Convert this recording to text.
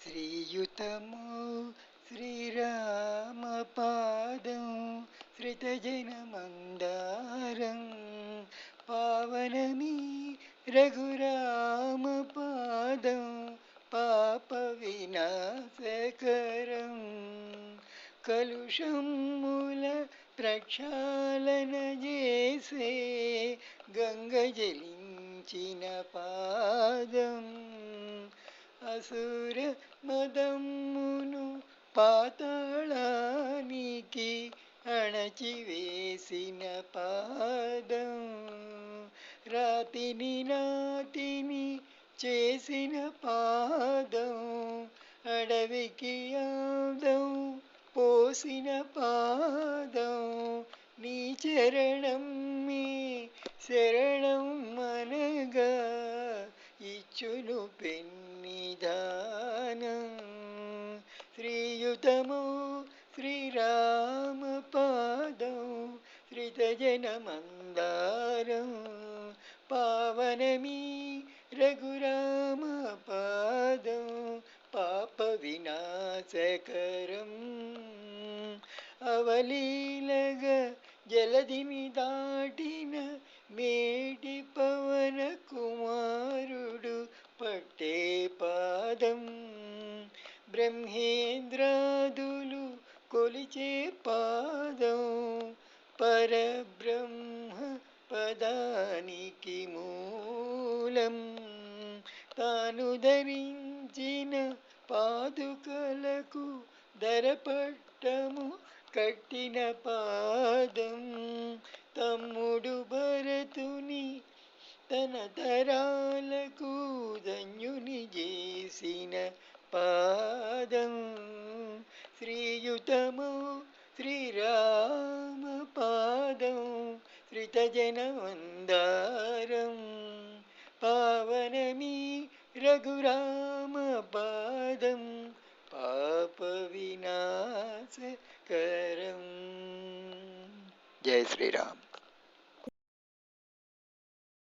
శ్రీయుతము శ్రీరామపాదం శ్రితజనమందారం పావనమీ రఘురామపాదం పాప వినాశకరం కలుషముల ప్రక్షాళన చేసే గంగ జలించిన పాదం అసుర మదమ్మును పాతాళానికి అణచివేసిన పాదం రాతిని నాతిని చేసిన పాదం అడవికి ఆదం పోసిన పాదం నీ చరణం మీ శరణం మనగా ఇచ్చును పెన్నిధానం శ్రీయుతము శ్రీరామపాదం శ్రితజనమందారం పావనమీ రఘురామపాదం పాప వినాశకరం అవలీలగ జలధిని దాటిన మేటి పవన కుమారుడు పట్టే పాదం బ్రహ్మేంద్రాదులు కొలిచే పాదం పరబ్రహ్మ పదానికి మూలం తాను ధరించిన పాదుకలకు ధరపట్టము కట్టిన పాదం తమ్ముడు భరతుని తన తరాలకు ధన్యుని చేసిన పాదం శ్రీయుతము శ్రీరామపాదం శ్రితజనమందారం పావనమీ రఘురామపాదం పాప వినాశకరం. జై శ్రీరామ్.